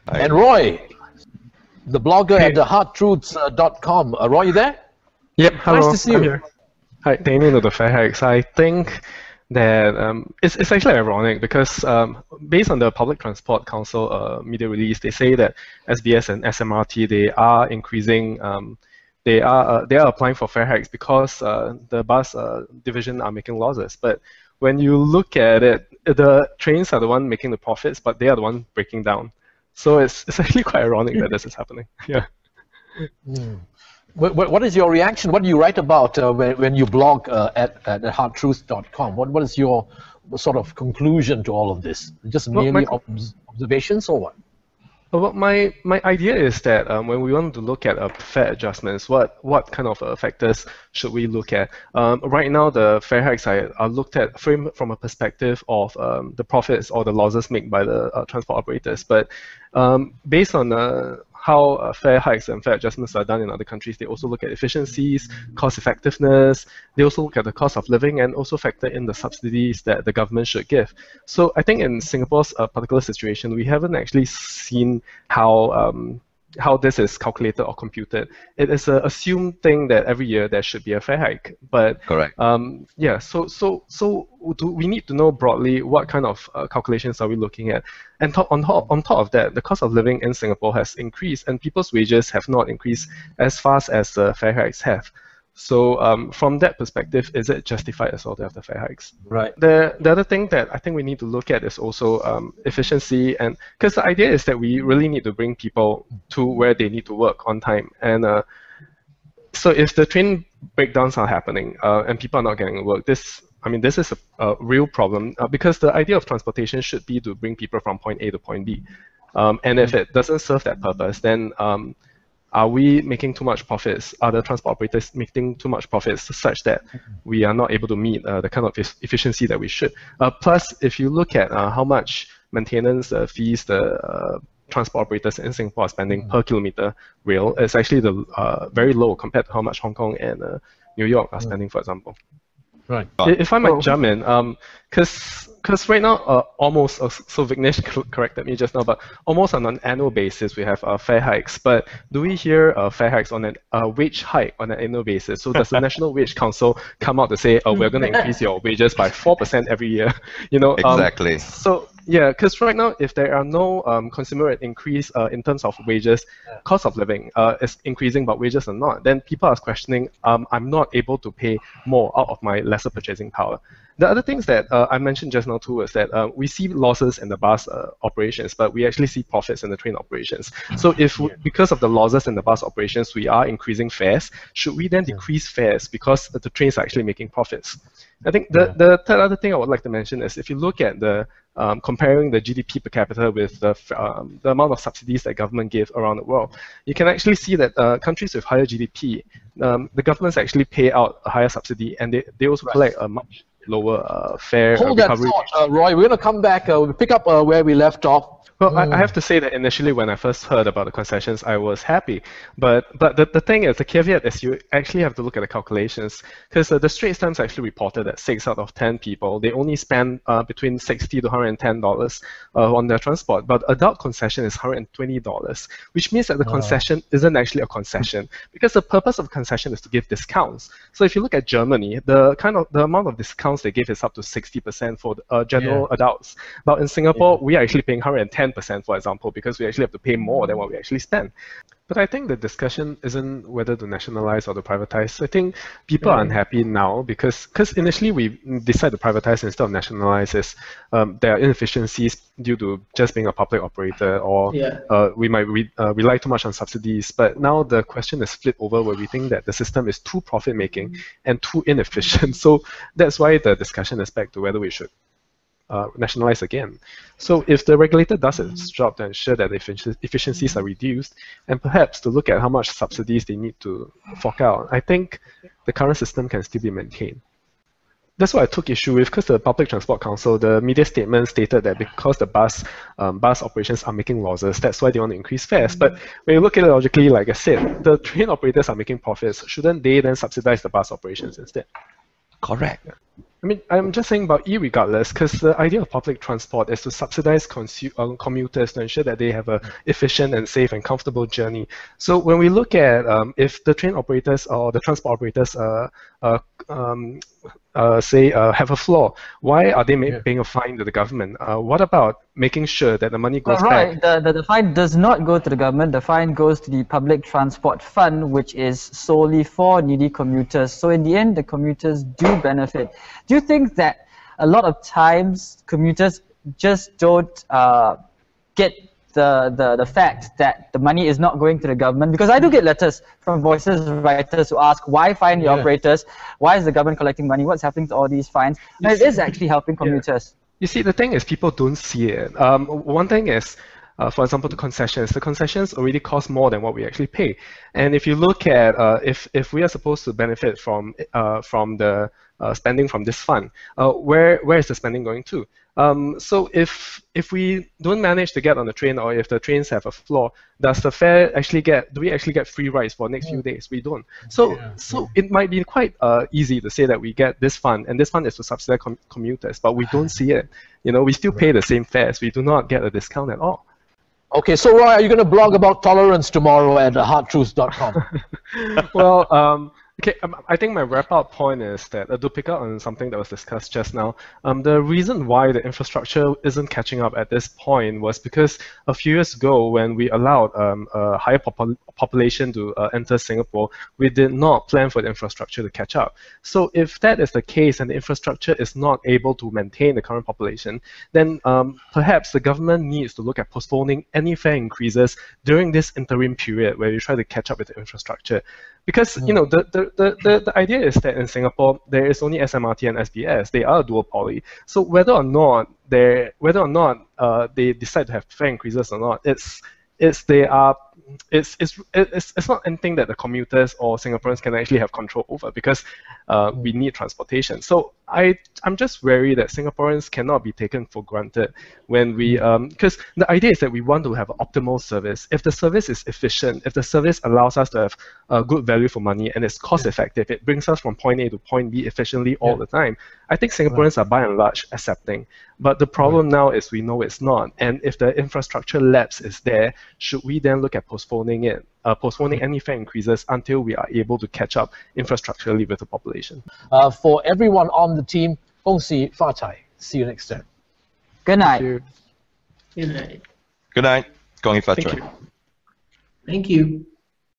And Roy, the blogger at thehardtruths.com. Roy, you there? Yep, hello. Nice to see you. I'm here. Hi, Daniel of the fare hikes. I think that it's actually ironic because based on the Public Transport Council media release, they say that SBS and SMRT, they are increasing, they are applying for fare hikes because the bus division are making losses. But when you look at it, the trains are the one making the profits, but they are the one breaking down. So it's actually quite ironic that this is happening. Yeah. What is your reaction? What do you write about when you blog at hardtruth.com? What is your sort of conclusion to all of this? Just merely observations or what? Well, my idea is that when we want to look at fare adjustments, what kind of factors should we look at? Right now, the fare hikes are looked at from a perspective of the profits or the losses made by the transport operators. But based on how fare hikes and fare adjustments are done in other countries, they also look at efficiencies, cost effectiveness. They also look at the cost of living and also factor in the subsidies that the government should give. So I think in Singapore's particular situation, we haven't actually seen how this is calculated or computed. It is an assumed thing that every year there should be a fare hike. But correct. Yeah. So we need to know broadly what kind of calculations are we looking at, and on top of that, the cost of living in Singapore has increased, and people's wages have not increased as fast as the fare hikes have. So from that perspective, is it justified as well to have the fare hikes? Right. The other thing that I think we need to look at is also efficiency, and because the idea is that we really need to bring people to where they need to work on time. And so if the train breakdowns are happening and people are not getting work, this is a real problem because the idea of transportation should be to bring people from point A to point B. And if it doesn't serve that purpose, then are we making too much profits? Are the transport operators making too much profits such that we are not able to meet the kind of efficiency that we should? Plus, if you look at how much maintenance fees the transport operators in Singapore are spending per kilometer rail, it's actually very low compared to how much Hong Kong and New York are spending, for example. Right. If I might jump in, because right now, almost, so Vignesh corrected me just now, but almost on an annual basis, we have fare hikes. But do we hear fare hikes on a wage hike on an annual basis? So does the National Wage Council come out to say, oh, we're going to increase your wages by 4% every year? You know, exactly. So yeah, because right now, if there are no consumer increase in terms of wages, cost of living is increasing, but wages are not, then people are questioning, I'm not able to pay more out of my lesser purchasing power. The other things that I mentioned just now too is that we see losses in the bus operations, but we actually see profits in the train operations. So if because of the losses in the bus operations, we are increasing fares, should we then decrease fares because the trains are actually making profits? I think the third other thing I would like to mention is if you look at the comparing the GDP per capita with the amount of subsidies that government give around the world, you can actually see that countries with higher GDP, the governments actually pay out a higher subsidy, and they also collect a much lower fare Hold recovery. that thought, Roy. We're going to come back. We'll pick up where we left off. Well, I have to say that initially when I first heard about the concessions, I was happy. But the thing is, the caveat is you actually have to look at the calculations, because the Straits Times actually reported that 6 out of 10 people, they only spend between $60 to $110 on their transport. But adult concession is $120, which means that the concession isn't actually a concession, because the purpose of concession is to give discounts. So if you look at Germany, the amount of discounts they give is up to 60% for general adults. But in Singapore, we are actually paying 110%, for example, because we actually have to pay more than what we actually spend. But I think the discussion isn't whether to nationalize or to privatize. I think people are unhappy now because initially we decide to privatize instead of nationalize is there are inefficiencies due to just being a public operator, or we might rely too much on subsidies. But now the question is flipped over where we think that the system is too profit-making and too inefficient. So that's why the discussion is back to whether we should nationalize again. So if the regulator does its job to ensure that efficiencies are reduced, and perhaps to look at how much subsidies they need to fork out, I think the current system can still be maintained. That's what I took issue with, because the Public Transport Council, the media statement stated that because the bus operations are making losses, that's why they want to increase fares. But when you look at it logically, like I said, the train operators are making profits. Shouldn't they then subsidize the bus operations instead? Correct. I mean, I'm just saying about irregardless, because the idea of public transport is to subsidize commuters to ensure that they have a efficient and safe and comfortable journey. So when we look at if the train operators or the transport operators have a flaw, why are they paying a fine to the government? What about making sure that the money goes back? The fine does not go to the government. The fine goes to the Public Transport Fund, which is solely for needy commuters. So in the end, the commuters do benefit. Do you think that a lot of times commuters just don't get the fact that the money is not going to the government? Because I do get letters from Voices writers who ask, why fine the operators? Why is the government collecting money? What's happening to all these fines? And it is actually helping commuters. You see, the thing is, people don't see it. One thing is, for example, the concessions already cost more than what we actually pay. And if you look at if we are supposed to benefit from the spending from this fund, where is the spending going to? So if we don't manage to get on the train, or if the trains have a flaw, does the fare actually do we actually get free rides for the next few days? We don't. So it might be quite easy to say that we get this fund, and this fund is to subsidize commuters, but we don't see it. You know, we still pay the same fares. We do not get a discount at all. Okay, so Roy, are you going to blog about tolerance tomorrow at hardtruths.com? Well, okay, I think my wrap-up point is that, to pick up on something that was discussed just now, the reason why the infrastructure isn't catching up at this point was because a few years ago, when we allowed a higher population to enter Singapore, we did not plan for the infrastructure to catch up. So if that is the case and the infrastructure is not able to maintain the current population, then perhaps the government needs to look at postponing any fare increases during this interim period where we try to catch up with the infrastructure. Because you know the idea is that in Singapore there is only SMRT and SBS. They are a duopoly. So whether or not they decide to have fare increases or not, it's not anything that the commuters or Singaporeans can actually have control over, because we need transportation. So I'm just wary that Singaporeans cannot be taken for granted when we because the idea is that we want to have an optimal service. If the service is efficient, if the service allows us to have good value for money and it's cost effective, it brings us from point A to point B efficiently all the time, I think Singaporeans are by and large accepting. But the problem now is we know it's not. And if the infrastructure lapse is there, should we then look at postponing it? Postponing any fare increases until we are able to catch up infrastructurally with the population. For everyone on the team, 恭喜发财. See you next time. Good night. Good night. Good night. 恭喜发财. Thank you.